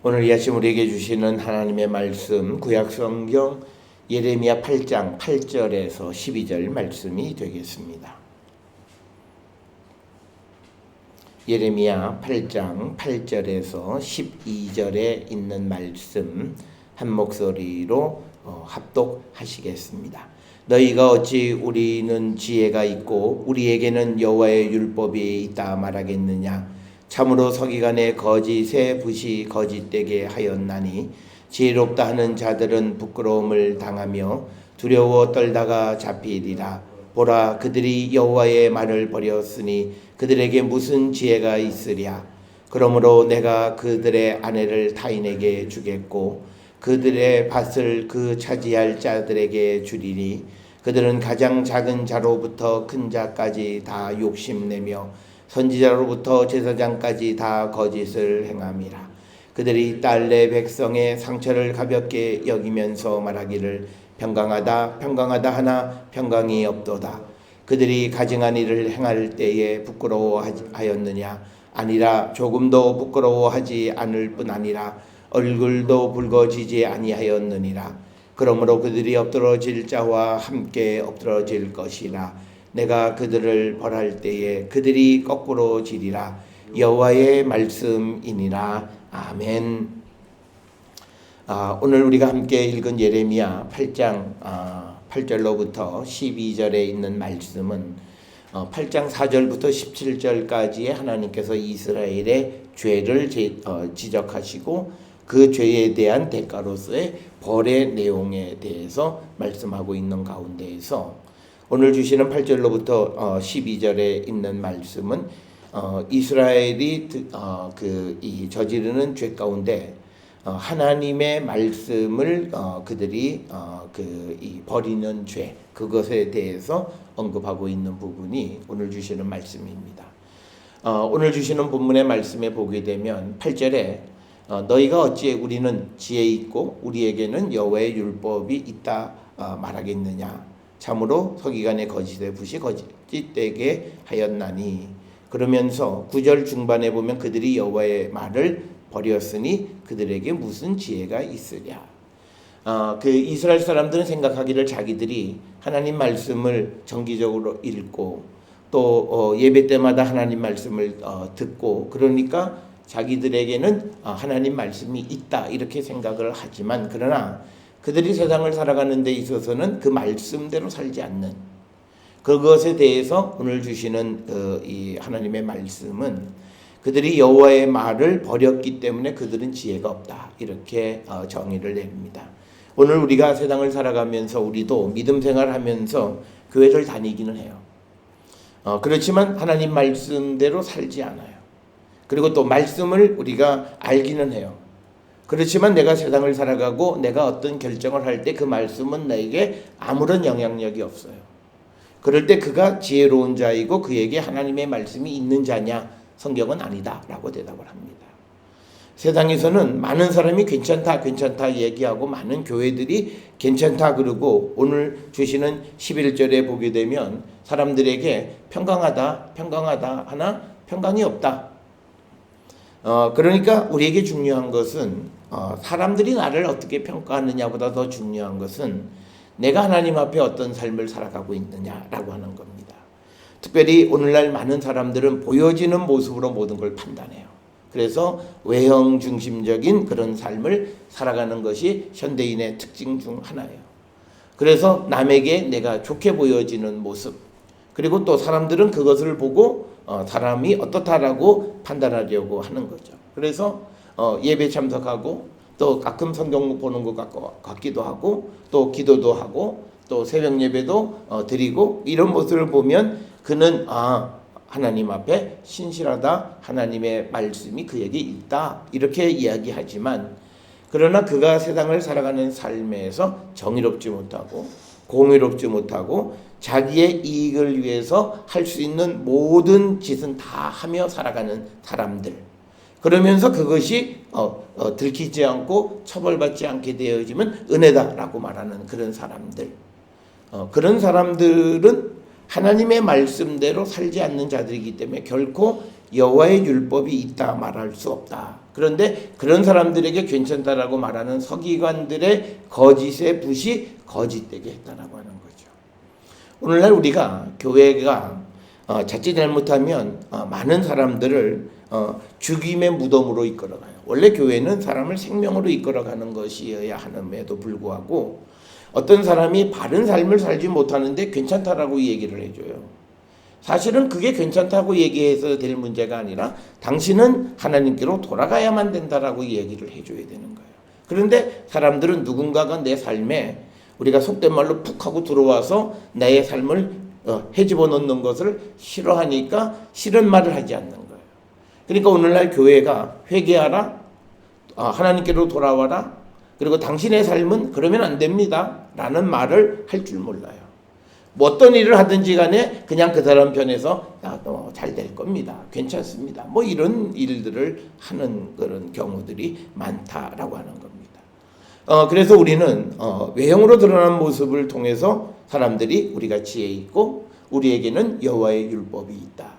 오늘 이 아침 우리에게 주시는 하나님의 말씀 구약성경 예레미야 8장 8절에서 12절 말씀이 되겠습니다. 예레미야 8장 8절에서 12절에 있는 말씀 한 목소리로 합독하시겠습니다. 너희가 어찌 우리는 지혜가 있고 우리에게는 여호와의 율법이 있다 말하겠느냐. 참으로 서기관의 거짓의 붓이 거짓되게 하였나니 지혜롭다 하는 자들은 부끄러움을 당하며 두려워 떨다가 잡히리라. 보라, 그들이 여호와의 말을 버렸으니 그들에게 무슨 지혜가 있으랴. 그러므로 내가 그들의 아내를 타인에게 주겠고 그들의 밭을 그 차지할 자들에게 주리니 그들은 가장 작은 자로부터 큰 자까지 다 욕심내며 선지자로부터 제사장까지 다 거짓을 행함이라. 그들이 딸 내 백성의 상처를 가볍게 여기면서 말하기를 평강하다 평강하다 하나 평강이 없도다. 그들이 가증한 일을 행할 때에 부끄러워하였느냐. 아니라 조금도 부끄러워하지 않을 뿐 아니라 얼굴도 붉어지지 아니하였느니라. 그러므로 그들이 엎드러질 자와 함께 엎드러질 것이라. 내가 그들을 벌할 때에 그들이 거꾸로 지리라. 여호와의 말씀이니라. 아멘. 오늘 우리가 함께 읽은 예레미야 8장 8절로부터 12절에 있는 말씀은 8장 4절부터 17절까지의 하나님께서 이스라엘의 죄를 지적하시고 그 죄에 대한 대가로서의 벌의 내용에 대해서 말씀하고 있는 가운데에서 오늘 주시는 8절로부터 12절에 있는 말씀은 이스라엘이 이 저지르는 죄 가운데 하나님의 말씀을 그들이 이 버리는 죄, 그것에 대해서 언급하고 있는 부분이 오늘 주시는 말씀입니다. 오늘 주시는 본문의 말씀에 보게 되면 8절에 너희가 어찌 우리는 지혜 있고 우리에게는 여호와의 율법이 있다 말하겠느냐. 참으로 서기관의 거짓의 붓이 거짓되게 하였나니. 그러면서 9절 중반에 보면 그들이 여호와의 말을 버렸으니 그들에게 무슨 지혜가 있으랴. 그 이스라엘 사람들은 생각하기를 자기들이 하나님 말씀을 정기적으로 읽고 또 예배 때마다 하나님 말씀을 듣고 그러니까 자기들에게는 하나님 말씀이 있다 이렇게 생각을 하지만 그러나 그들이 세상을 살아가는 데 있어서는 그 말씀대로 살지 않는 그것에 대해서 오늘 주시는 이 하나님의 말씀은 그들이 여호와의 말을 버렸기 때문에 그들은 지혜가 없다 이렇게 정의를 내립니다. 오늘 우리가 세상을 살아가면서 우리도 믿음 생활하면서 교회를 다니기는 해요. 그렇지만 하나님 말씀대로 살지 않아요. 그리고 또 말씀을 우리가 알기는 해요. 그렇지만 내가 세상을 살아가고 내가 어떤 결정을 할 때 그 말씀은 나에게 아무런 영향력이 없어요. 그럴 때 그가 지혜로운 자이고 그에게 하나님의 말씀이 있는 자냐? 성경은 아니다 라고 대답을 합니다. 세상에서는 많은 사람이 괜찮다 얘기하고 많은 교회들이 괜찮다 그러고 오늘 주시는 11절에 보게 되면 사람들에게 평강하다 하나 평강이 없다. 그러니까 우리에게 중요한 것은 사람들이 나를 어떻게 평가하느냐보다 더 중요한 것은 내가 하나님 앞에 어떤 삶을 살아가고 있느냐라고 하는 겁니다. 특별히 오늘날 많은 사람들은 보여지는 모습으로 모든 걸 판단해요. 그래서 외형 중심적인 그런 삶을 살아가는 것이 현대인의 특징 중 하나예요. 그래서 남에게 내가 좋게 보여지는 모습 그리고 또 사람들은 그것을 보고 사람이 어떻다라고 판단하려고 하는 거죠. 그래서 예배 참석하고 또 가끔 성경 보는 것 같기도 하고 또 기도도 하고 또 새벽 예배도 드리고 이런 모습을 보면 그는 하나님 앞에 신실하다 하나님의 말씀이 그에게 있다 이렇게 이야기하지만 그러나 그가 세상을 살아가는 삶에서 정의롭지 못하고 공의롭지 못하고 자기의 이익을 위해서 할 수 있는 모든 짓은 다 하며 살아가는 사람들 그러면서 그것이 들키지 않고 처벌받지 않게 되어지면 은혜다라고 말하는 그런 사람들 그런 사람들은 하나님의 말씀대로 살지 않는 자들이기 때문에 결코 여호와의 율법이 있다 말할 수 없다. 그런데 그런 사람들에게 괜찮다라고 말하는 서기관들의 거짓의 붓이 거짓되게 했다라고 하는 거죠. 오늘날 우리가 교회가 자칫 잘못하면 많은 사람들을 죽임의 무덤으로 이끌어가요. 원래 교회는 사람을 생명으로 이끌어가는 것이어야 함에도 불구하고 어떤 사람이 바른 삶을 살지 못하는데 괜찮다라고 얘기를 해줘요. 사실은 그게 괜찮다고 얘기해서 될 문제가 아니라 당신은 하나님께로 돌아가야만 된다라고 얘기를 해줘야 되는 거예요. 그런데 사람들은 누군가가 내 삶에 우리가 속된 말로 푹 하고 들어와서 나의 삶을 헤집어 놓는 것을 싫어하니까 싫은 말을 하지 않는 거예요. 그러니까 오늘날 교회가 회개하라, 하나님께로 돌아와라, 그리고 당신의 삶은 그러면 안 됩니다 라는 말을 할 줄 몰라요. 뭐 어떤 일을 하든지 간에 그냥 그 사람 편에서 잘 될 겁니다, 괜찮습니다, 뭐 이런 일들을 하는 그런 경우들이 많다라고 하는 겁니다. 그래서 우리는 외형으로 드러난 모습을 통해서 사람들이 우리가 지혜 있고 우리에게는 여호와의 율법이 있다.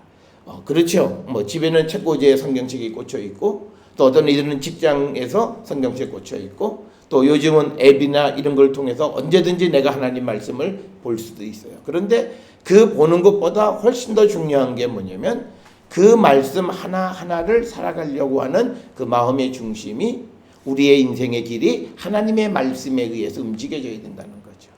그렇죠. 뭐 집에는 책꽂이에 성경책이 꽂혀 있고 또 어떤 이들은 직장에서 성경책 꽂혀 있고 또 요즘은 앱이나 이런 걸 통해서 언제든지 내가 하나님 말씀을 볼 수도 있어요. 그런데 그 보는 것보다 훨씬 더 중요한 게 뭐냐면 그 말씀 하나하나를 살아가려고 하는 그 마음의 중심이 우리의 인생의 길이 하나님의 말씀에 의해서 움직여져야 된다는 거죠.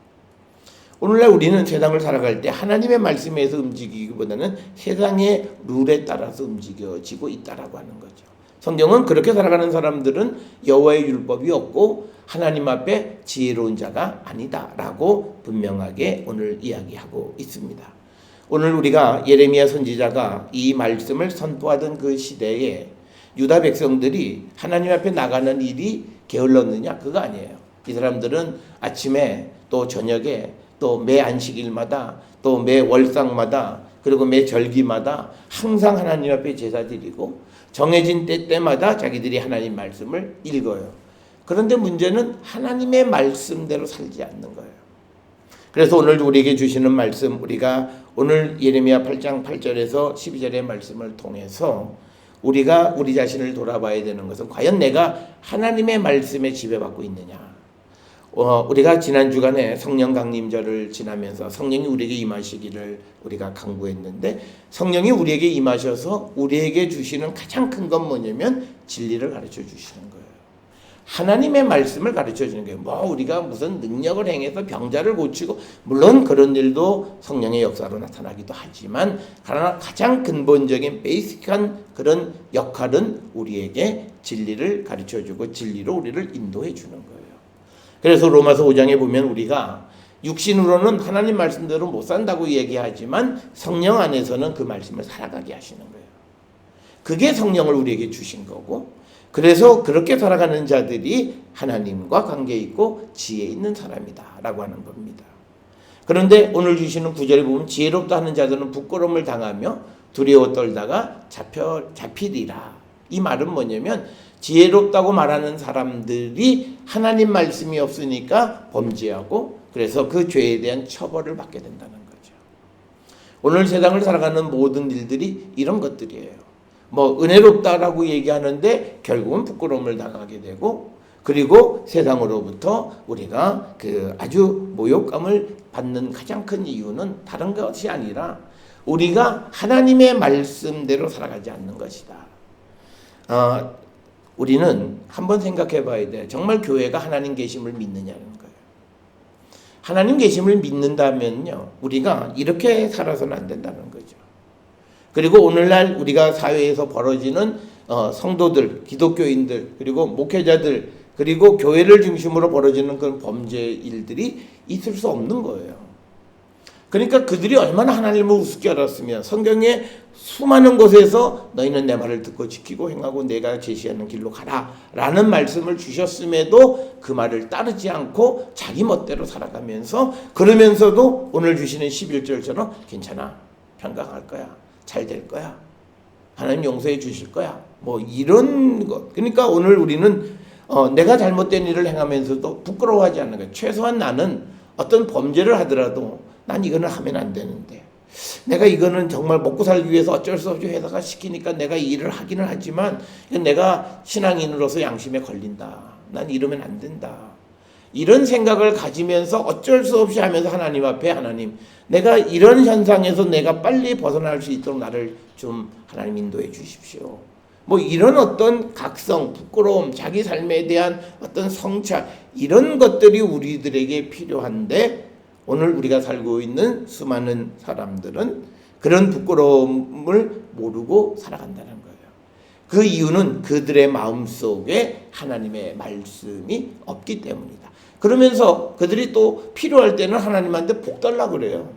오늘날 우리는 세상을 살아갈 때 하나님의 말씀에 의해서 움직이기보다는 세상의 룰에 따라서 움직여지고 있다라고 하는 거죠. 성경은 그렇게 살아가는 사람들은 여호와의 율법이 없고 하나님 앞에 지혜로운 자가 아니다라고 분명하게 오늘 이야기하고 있습니다. 오늘 우리가 예레미야 선지자가 이 말씀을 선포하던 그 시대에 유다 백성들이 하나님 앞에 나가는 일이 게을렀느냐? 그거 아니에요. 이 사람들은 아침에 또 저녁에 또 매 안식일마다 또 매 월상마다 그리고 매 절기마다 항상 하나님 앞에 제사 드리고 정해진 때마다 자기들이 하나님 말씀을 읽어요. 그런데 문제는 하나님의 말씀대로 살지 않는 거예요. 그래서 오늘 우리에게 주시는 말씀, 우리가 오늘 예레미야 8장 8절에서 12절의 말씀을 통해서 우리가 우리 자신을 돌아봐야 되는 것은 과연 내가 하나님의 말씀에 지배받고 있느냐. 우리가 지난 주간에 성령 강림절을 지나면서 성령이 우리에게 임하시기를 우리가 강구했는데 성령이 우리에게 임하셔서 우리에게 주시는 가장 큰 건 뭐냐면 진리를 가르쳐 주시는 거예요. 하나님의 말씀을 가르쳐 주는 거예요. 뭐 우리가 무슨 능력을 행해서 병자를 고치고 물론 그런 일도 성령의 역사로 나타나기도 하지만 그러나 가장 근본적인 베이직한 그런 역할은 우리에게 진리를 가르쳐 주고 진리로 우리를 인도해 주는 거예요. 그래서 로마서 5장에 보면 우리가 육신으로는 하나님 말씀대로 못 산다고 얘기하지만 성령 안에서는 그 말씀을 살아가게 하시는 거예요. 그게 성령을 우리에게 주신 거고 그래서 그렇게 살아가는 자들이 하나님과 관계 있고 지혜 있는 사람이다 라고 하는 겁니다. 그런데 오늘 주시는 구절에 보면 지혜롭다 하는 자들은 부끄러움을 당하며 두려워 떨다가 잡히리라. 이 말은 뭐냐면 지혜롭다고 말하는 사람들이 하나님 말씀이 없으니까 범죄하고 그래서 그 죄에 대한 처벌을 받게 된다는 거죠. 오늘 세상을 살아가는 모든 일들이 이런 것들이에요. 뭐 은혜롭다라고 얘기하는데 결국은 부끄러움을 당하게 되고 그리고 세상으로부터 우리가 그 아주 모욕감을 받는 가장 큰 이유는 다른 것이 아니라 우리가 하나님의 말씀대로 살아가지 않는 것이다. 우리는 한번 생각해 봐야 돼. 정말 교회가 하나님 계심을 믿느냐는 거예요. 하나님 계심을 믿는다면요, 우리가 이렇게 살아서는 안 된다는 거죠. 그리고 오늘날 우리가 사회에서 벌어지는 성도들, 기독교인들, 그리고 목회자들, 그리고 교회를 중심으로 벌어지는 그런 범죄 일들이 있을 수 없는 거예요. 그러니까 그들이 얼마나 하나님을 우습게 알았으면 성경에 수많은 곳에서 너희는 내 말을 듣고 지키고 행하고 내가 제시하는 길로 가라 라는 말씀을 주셨음에도 그 말을 따르지 않고 자기 멋대로 살아가면서 그러면서도 오늘 주시는 11절처럼 괜찮아, 평강할 거야, 잘 될 거야, 하나님 용서해 주실 거야, 뭐 이런 것. 그러니까 오늘 우리는 내가 잘못된 일을 행하면서도 부끄러워하지 않는 거예요. 최소한 나는 어떤 범죄를 하더라도 난 이거는 하면 안 되는데 내가 이거는 정말 먹고 살기 위해서 어쩔 수 없이 회사가 시키니까 내가 일을 하기는 하지만 내가 신앙인으로서 양심에 걸린다. 난 이러면 안 된다. 이런 생각을 가지면서 어쩔 수 없이 하면서 하나님 앞에 하나님 내가 이런 현상에서 내가 빨리 벗어날 수 있도록 나를 좀 하나님 인도해 주십시오. 뭐 이런 어떤 각성, 부끄러움, 자기 삶에 대한 어떤 성찰 이런 것들이 우리들에게 필요한데 오늘 우리가 살고 있는 수많은 사람들은 그런 부끄러움을 모르고 살아간다는 거예요. 그 이유는 그들의 마음속에 하나님의 말씀이 없기 때문이다. 그러면서 그들이 또 필요할 때는 하나님한테 복 달라고 그래요.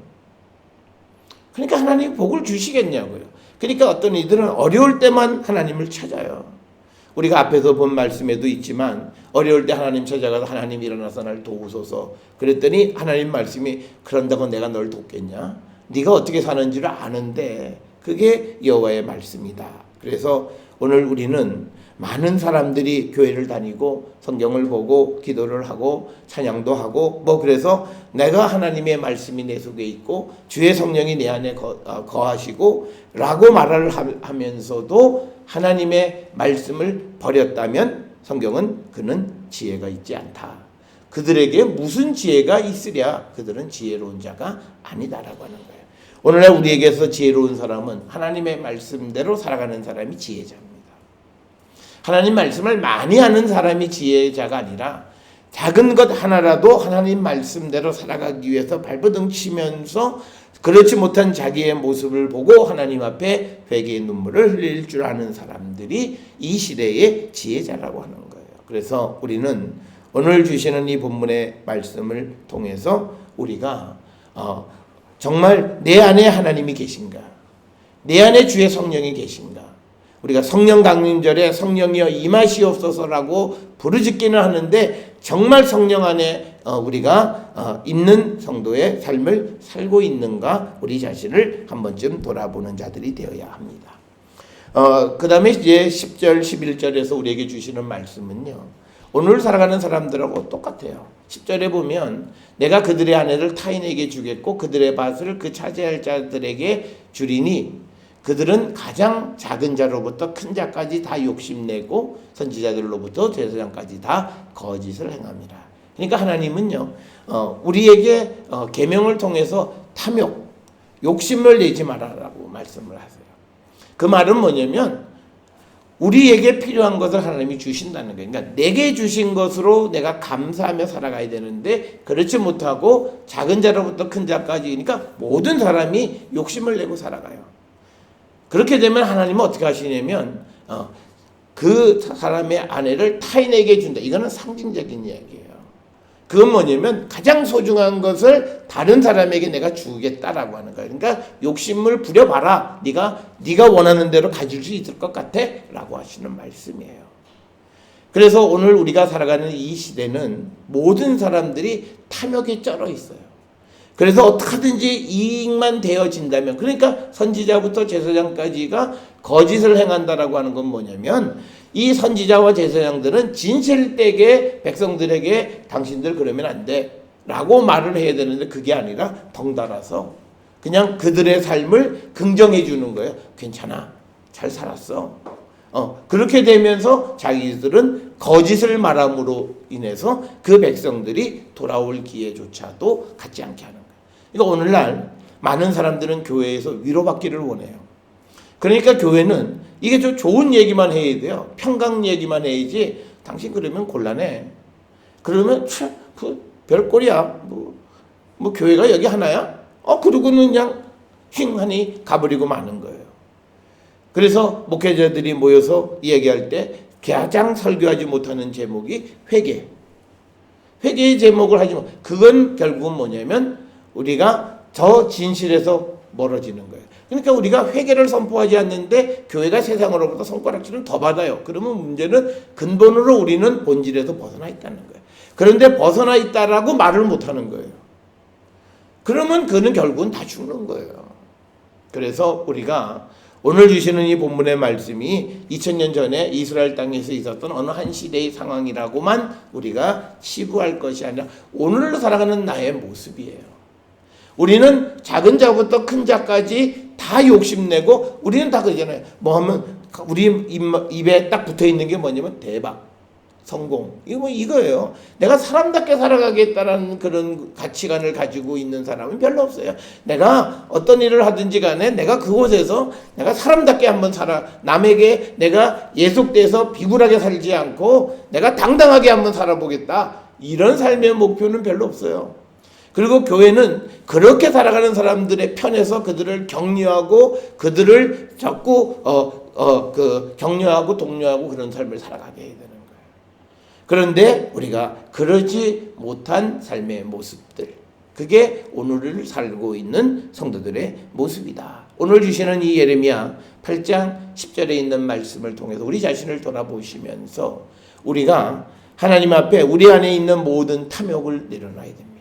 그러니까 하나님이 복을 주시겠냐고요. 그러니까 어떤 이들은 어려울 때만 하나님을 찾아요. 우리가 앞에서 본 말씀에도 있지만 어려울 때 하나님 찾아가서 하나님 일어나서 날 도우소서 그랬더니 하나님 말씀이 그런다고 내가 널 돕겠냐? 네가 어떻게 사는지를 아는데 그게 여호와의 말씀이다. 그래서 오늘 우리는 많은 사람들이 교회를 다니고 성경을 보고 기도를 하고 찬양도 하고 뭐 그래서 내가 하나님의 말씀이 내 속에 있고 주의 성령이 내 안에 거하시고 라고 말을 하면서도 하나님의 말씀을 버렸다면 성경은 그는 지혜가 있지 않다. 그들에게 무슨 지혜가 있으랴 그들은 지혜로운 자가 아니다라고 하는 거예요. 오늘날 우리에게서 지혜로운 사람은 하나님의 말씀대로 살아가는 사람이 지혜자입니다. 하나님 말씀을 많이 하는 사람이 지혜자가 아니라 작은 것 하나라도 하나님 말씀대로 살아가기 위해서 발버둥 치면서 그렇지 못한 자기의 모습을 보고 하나님 앞에 회개의 눈물을 흘릴 줄 아는 사람들이 이 시대의 지혜자라고 하는 거예요. 그래서 우리는 오늘 주시는 이 본문의 말씀을 통해서 우리가 정말 내 안에 하나님이 계신가? 내 안에 주의 성령이 계신가? 우리가 성령 강림절에 성령이여 임하시옵소서라고 부르짖기는 하는데 정말 성령 안에 우리가 있는 성도의 삶을 살고 있는가 우리 자신을 한 번쯤 돌아보는 자들이 되어야 합니다. 그 다음에 이제 10절 11절에서 우리에게 주시는 말씀은요. 오늘 살아가는 사람들하고 똑같아요. 10절에 보면 내가 그들의 아내를 타인에게 주겠고 그들의 밭을 그 차지할 자들에게 주리니 그들은 가장 작은 자로부터 큰 자까지 다 욕심내고 선지자들로부터 제사장까지 다 거짓을 행합니다. 그러니까 하나님은요 우리에게 계명을 통해서 탐욕, 욕심을 내지 말아라고 말씀을 하세요. 그 말은 뭐냐면 우리에게 필요한 것을 하나님이 주신다는 거예요. 그러니까 내게 주신 것으로 내가 감사하며 살아가야 되는데 그렇지 못하고 작은 자로부터 큰 자까지 그러니까 모든 사람이 욕심을 내고 살아가요. 그렇게 되면 하나님은 어떻게 하시냐면 그 사람의 아내를 타인에게 준다. 이거는 상징적인 이야기예요. 그건 뭐냐면 가장 소중한 것을 다른 사람에게 내가 주겠다라고 하는 거예요. 그러니까 욕심을 부려봐라. 네가 원하는 대로 가질 수 있을 것 같아? 라고 하시는 말씀이에요. 그래서 오늘 우리가 살아가는 이 시대는 모든 사람들이 탐욕에 쩔어 있어요. 그래서 어떻게든지 이익만 되어진다면 그러니까 선지자부터 제사장까지가 거짓을 행한다라고 하는 건 뭐냐면 이 선지자와 제사장들은 진실되게 백성들에게 당신들 그러면 안 돼 라고 말을 해야 되는데 그게 아니라 덩달아서 그냥 그들의 삶을 긍정해 주는 거예요. 괜찮아 잘 살았어. 그렇게 되면서 자기들은 거짓을 말함으로 인해서 그 백성들이 돌아올 기회조차도 갖지 않게 하는 거예요. 그러니까 오늘날 많은 사람들은 교회에서 위로받기를 원해요. 그러니까 교회는 이게 좀 좋은 얘기만 해야 돼요. 평강 얘기만 해야지 당신 그러면 곤란해. 그러면 별꼴이야. 뭐 교회가 여기 하나야? 그러고는 그냥 휑하니 가버리고 마는 거예요. 그래서 목회자들이 모여서 이야기할 때 가장 설교하지 못하는 제목이 회개. 회개의 제목을 하지 못. 그건 결국은 뭐냐면 우리가 저 진실에서 멀어지는 거예요. 그러니까 우리가 회개를 선포하지 않는데 교회가 세상으로부터 손가락질을 더 받아요. 그러면 문제는 근본으로 우리는 본질에서 벗어나 있다는 거예요. 그런데 벗어나 있다라고 말을 못하는 거예요. 그러면 그는 결국은 다 죽는 거예요. 그래서 우리가 오늘 주시는 이 본문의 말씀이 2000년 전에 이스라엘 땅에서 있었던 어느 한 시대의 상황이라고만 우리가 치부할 것이 아니라 오늘로 살아가는 나의 모습이에요. 우리는 작은 자부터 큰 자까지 다 욕심내고 우리는 다 그러잖아요. 뭐 하면 우리 입에 딱 붙어 있는 게 뭐냐면 대박, 성공. 이거예요. 내가 사람답게 살아가겠다라는 그런 가치관을 가지고 있는 사람은 별로 없어요. 내가 어떤 일을 하든지 간에 내가 그곳에서 내가 사람답게 한번 살아. 남에게 내가 예속돼서 비굴하게 살지 않고 내가 당당하게 한번 살아보겠다. 이런 삶의 목표는 별로 없어요. 그리고 교회는 그렇게 살아가는 사람들의 편에서 그들을 격려하고 그들을 자꾸 격려하고 독려하고 그런 삶을 살아가게 해야 되는 거예요. 그런데 우리가 그러지 못한 삶의 모습들, 그게 오늘을 살고 있는 성도들의 모습이다. 오늘 주시는 이 예레미야 8장 10절에 있는 말씀을 통해서 우리 자신을 돌아보시면서 우리가 하나님 앞에 우리 안에 있는 모든 탐욕을 내려놔야 됩니다.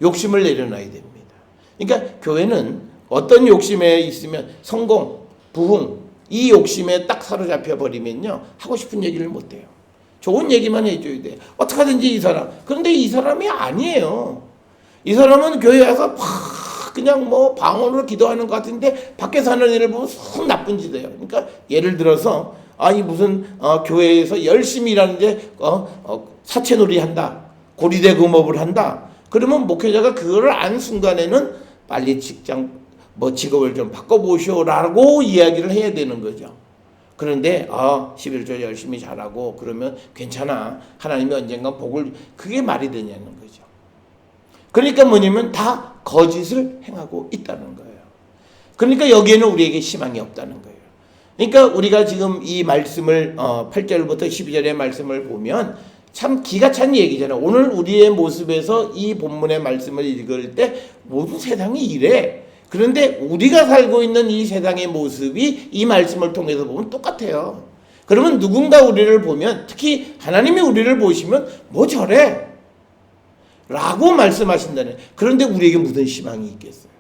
욕심을 내려놔야 됩니다. 그러니까 교회는 어떤 욕심에 있으면 성공, 부흥, 이 욕심에 딱 사로잡혀 버리면요, 하고 싶은 얘기를 못 해요. 좋은 얘기만 해줘야 돼. 어떻게 하든지 이 사람. 그런데 이 사람이 아니에요. 이 사람은 교회 와서 그냥 뭐 방언으로 기도하는 것 같은데 밖에 사는 일을 보면 속 나쁜 짓이에요. 그러니까 예를 들어서 아니 무슨 교회에서 열심히 일하는데 사채놀이 한다, 고리대 금업을 한다. 그러면 목회자가 그거를 안 순간에는 빨리 직업을 좀 바꿔보시오라고 이야기를 해야 되는 거죠. 그런데 11조 열심히 잘하고 그러면 괜찮아. 하나님이 언젠가 복을, 그게 말이 되냐는 거죠. 그러니까 뭐냐면 다 거짓을 행하고 있다는 거예요. 그러니까 여기에는 우리에게 희망이 없다는 거예요. 그러니까 우리가 지금 이 말씀을 8절부터 12절의 말씀을 보면 참 기가 찬 얘기잖아요. 오늘 우리의 모습에서 이 본문의 말씀을 읽을 때 모든 세상이 이래. 그런데 우리가 살고 있는 이 세상의 모습이 이 말씀을 통해서 보면 똑같아요. 그러면 누군가 우리를 보면, 특히 하나님이 우리를 보시면 뭐 저래? 라고 말씀하신다네. 그런데 우리에게 무슨 희망이 있겠어요?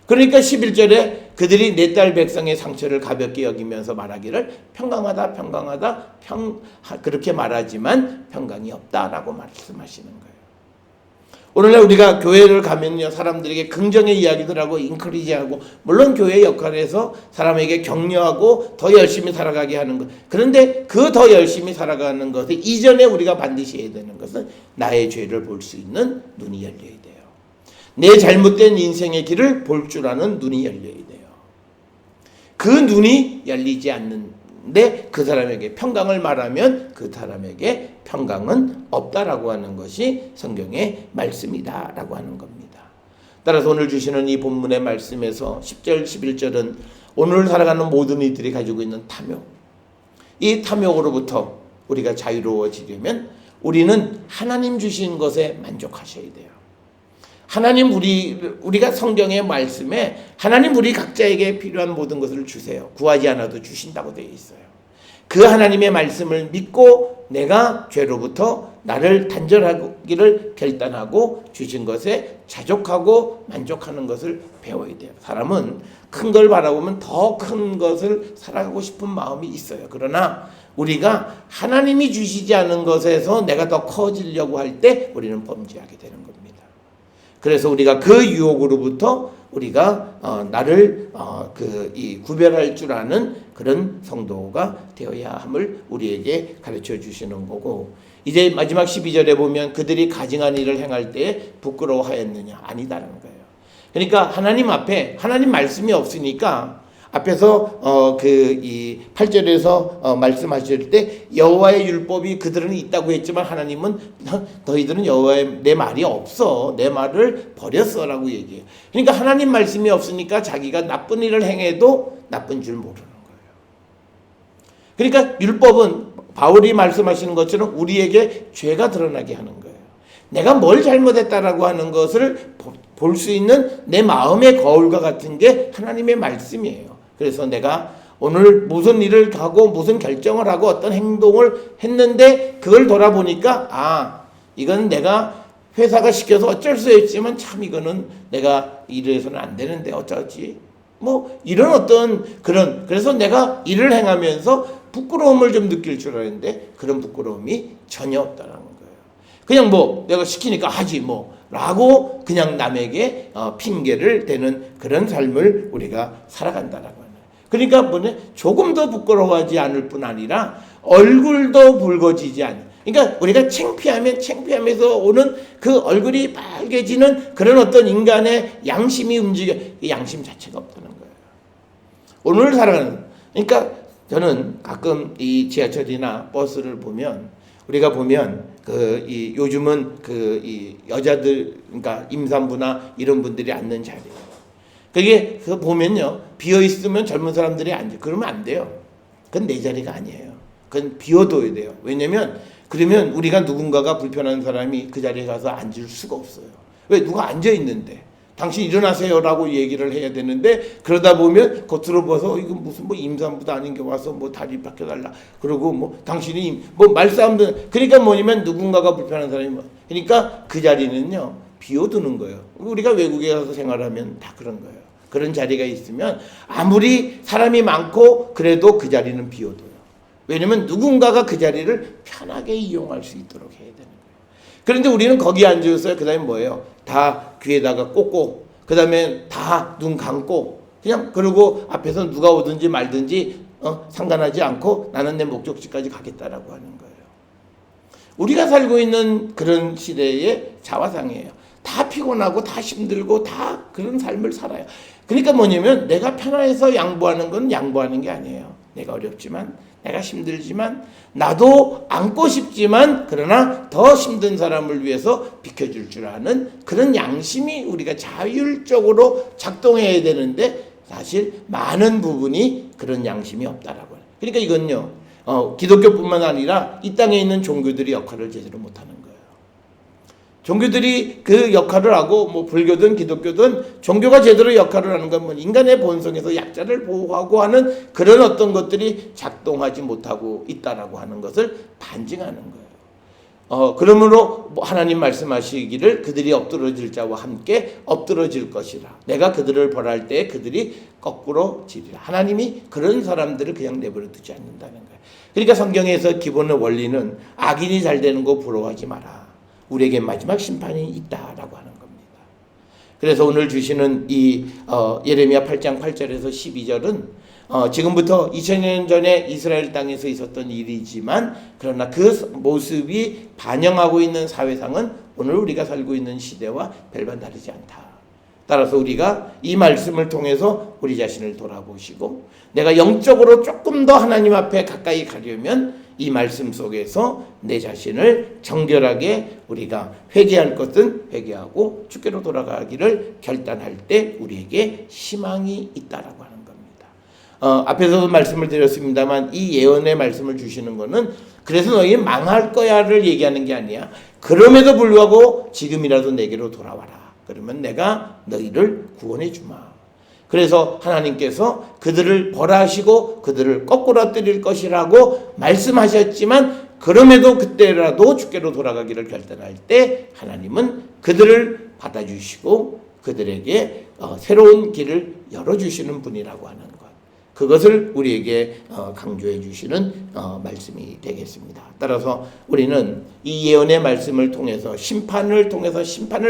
그러니까 11절에 그들이 내 딸 백성의 상처를 가볍게 여기면서 말하기를 평강하다 평강하다 그렇게 말하지만 평강이 없다라고 말씀하시는 거예요. 오늘날 우리가 교회를 가면요, 사람들에게 긍정의 이야기들하고 인크리지하고, 물론 교회의 역할에서 사람에게 격려하고 더 열심히 살아가게 하는 것. 그런데 그 더 열심히 살아가는 것에 이전에 우리가 반드시 해야 되는 것은 나의 죄를 볼 수 있는 눈이 열려야 돼요. 내 잘못된 인생의 길을 볼 줄 아는 눈이 열려야 돼요. 그 눈이 열리지 않는데 그 사람에게 평강을 말하면 그 사람에게 평강은 없다라고 하는 것이 성경의 말씀이다라고 하는 겁니다. 따라서 오늘 주시는 이 본문의 말씀에서 10절, 11절은 오늘 살아가는 모든 이들이 가지고 있는 탐욕, 이 탐욕으로부터 우리가 자유로워지려면 우리는 하나님 주신 것에 만족하셔야 돼요. 하나님 우리가 성경의 말씀에 하나님 우리 각자에게 필요한 모든 것을 주세요. 구하지 않아도 주신다고 되어 있어요. 그 하나님의 말씀을 믿고 내가 죄로부터 나를 단절하기를 결단하고 주신 것에 자족하고 만족하는 것을 배워야 돼요. 사람은 큰 걸 바라보면 더 큰 것을 살아가고 싶은 마음이 있어요. 그러나 우리가 하나님이 주시지 않은 것에서 내가 더 커지려고 할 때 우리는 범죄하게 되는 겁니다. 그래서 우리가 그 유혹으로부터 우리가 나를 구별할 줄 아는 그런 성도가 되어야 함을 우리에게 가르쳐 주시는 거고, 이제 마지막 12절에 보면 그들이 가증한 일을 행할 때에 부끄러워하였느냐, 아니다라는 거예요. 그러니까 하나님 앞에 하나님 말씀이 없으니까 앞에서 이 8절에서 말씀하실 때 여호와의 율법이 그들은 있다고 했지만 하나님은 너희들은 여호와의 내 말이 없어, 내 말을 버렸어라고 얘기해요. 그러니까 하나님 말씀이 없으니까 자기가 나쁜 일을 행해도 나쁜 줄 모르는 거예요. 그러니까 율법은 바울이 말씀하시는 것처럼 우리에게 죄가 드러나게 하는 거예요. 내가 뭘 잘못했다라고 하는 것을 볼 수 있는 내 마음의 거울과 같은 게 하나님의 말씀이에요. 그래서 내가 오늘 무슨 일을 하고 무슨 결정을 하고 어떤 행동을 했는데 그걸 돌아보니까 이건 내가 회사가 시켜서 어쩔 수 없지만 참 이거는 내가 이래서는 안 되는데 어쩌지, 뭐 이런 어떤 그래서 내가 일을 행하면서 부끄러움을 좀 느낄 줄 알았는데 그런 부끄러움이 전혀 없다는 거예요. 그냥 뭐 내가 시키니까 하지, 뭐 라고 그냥 남에게 핑계를 대는 그런 삶을 우리가 살아간다라고 하는 거예요. 그러니까 뭐냐, 조금도 부끄러워하지 않을 뿐 아니라 얼굴도 붉어지지 않는, 그러니까 우리가 창피하면 창피함에서 오는 그 얼굴이 빨개지는 그런 어떤 인간의 양심이 움직여, 양심 자체가 없다는 거예요. 오늘 살아가는, 그러니까 저는 가끔 이 지하철이나 버스를 보면, 우리가 보면 요즘은 이 여자들, 그러니까 임산부나 이런 분들이 앉는 자리예요. 그게 보면요, 비어 있으면 젊은 사람들이 앉아. 그러면 안 돼요. 그건 내 자리가 아니에요. 그건 비워둬야 돼요. 왜냐면 그러면 우리가 누군가가 불편한 사람이 그 자리에 가서 앉을 수가 없어요. 왜? 누가 앉아 있는데. 당신 일어나세요라고 얘기를 해야 되는데, 그러다 보면 겉으로 봐서 이거 무슨 뭐 임산부도 아닌 게 와서 뭐 다리 박혀달라 그러고 뭐 당신이 뭐 말싸움도, 그러니까 뭐냐면 누군가가 불편한 사람이, 그러니까 그 자리는요 비워두는 거예요. 우리가 외국에 가서 생활하면 다 그런 거예요. 그런 자리가 있으면 아무리 사람이 많고 그래도 그 자리는 비워둬요. 왜냐면 누군가가 그 자리를 편하게 이용할 수 있도록 해야 되는 거예요. 그런데 우리는 거기 앉아있어요. 그 다음에 뭐예요? 다 귀에다가 꽂고, 그 다음에 다 눈 감고, 그냥 그러고 앞에서 누가 오든지 말든지 상관하지 않고 나는 내 목적지까지 가겠다라고 하는 거예요. 우리가 살고 있는 그런 시대의 자화상이에요. 다 피곤하고 다 힘들고 다 그런 삶을 살아요. 그러니까 뭐냐면 내가 편해서 양보하는 건 양보하는 게 아니에요. 내가 어렵지만, 내가 힘들지만, 나도 안고 싶지만 그러나 더 힘든 사람을 위해서 비켜줄 줄 아는 그런 양심이 우리가 자율적으로 작동해야 되는데, 사실 많은 부분이 그런 양심이 없다라고 해요. 그러니까 이건요, 기독교뿐만 아니라 이 땅에 있는 종교들이 역할을 제대로 못하는 거예요. 종교들이 그 역할을 하고, 뭐 불교든 기독교든 종교가 제대로 역할을 하는 건 뭐 인간의 본성에서 약자를 보호하고 하는 그런 어떤 것들이 작동하지 못하고 있다라고 하는 것을 반증하는 거예요. 그러므로 하나님 말씀하시기를 그들이 엎드러질 자와 함께 엎드러질 것이라. 내가 그들을 벌할 때 그들이 거꾸로 지리라. 하나님이 그런 사람들을 그냥 내버려 두지 않는다는 거예요. 그러니까 성경에서 기본의 원리는 악인이 잘 되는 거 부러워하지 마라. 우리에게 마지막 심판이 있다라고 하는 겁니다. 그래서 오늘 주시는 이 예레미야 8장 8절에서 12절은 지금부터 2000년 전에 이스라엘 땅에서 있었던 일이지만, 그러나 그 모습이 반영하고 있는 사회상은 오늘 우리가 살고 있는 시대와 별반 다르지 않다. 따라서 우리가 이 말씀을 통해서 우리 자신을 돌아보시고, 내가 영적으로 조금 더 하나님 앞에 가까이 가려면 이 말씀 속에서 내 자신을 정결하게 우리가 회개할 것은 회개하고 주께로 돌아가기를 결단할 때 우리에게 희망이 있다라고 하는 겁니다. 앞에서도 말씀을 드렸습니다만 이 예언의 말씀을 주시는 것은 그래서 너희 망할 거야를 얘기하는 게 아니야. 그럼에도 불구하고 지금이라도 내게로 돌아와라. 그러면 내가 너희를 구원해 주마. 그래서 하나님께서 그들을 벌하시고 그들을 거꾸로 때릴 것이라고 말씀하셨지만, 그럼에도 그때라도 주께로 돌아가기를 결단할 때 하나님은 그들을 받아주시고 그들에게 새로운 길을 열어주시는 분이라고 하는 것, 그것을 우리에게 강조해 주시는 말씀이 되겠습니다. 따라서 우리는 이 예언의 말씀을 통해서 심판을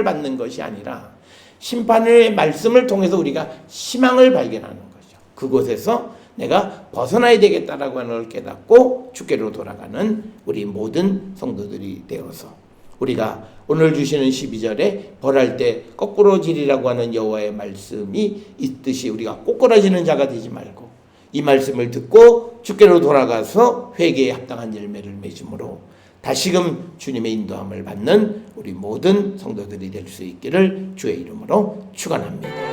받는 것이 아니라 심판의 말씀을 통해서 우리가 희망을 발견하는 거죠. 그곳에서 내가 벗어나야 되겠다라고 하는 걸 깨닫고 주께로 돌아가는 우리 모든 성도들이 되어서, 우리가 오늘 주시는 12절에 벌할 때 거꾸로 지리라고 하는 여호와의 말씀이 있듯이 우리가 꼬꾸라지는 자가 되지 말고 이 말씀을 듣고 주께로 돌아가서 회개에 합당한 열매를 맺음으로 다시금 주님의 인도함을 받는 우리 모든 성도들이 될 수 있기를 주의 이름으로 축원합니다.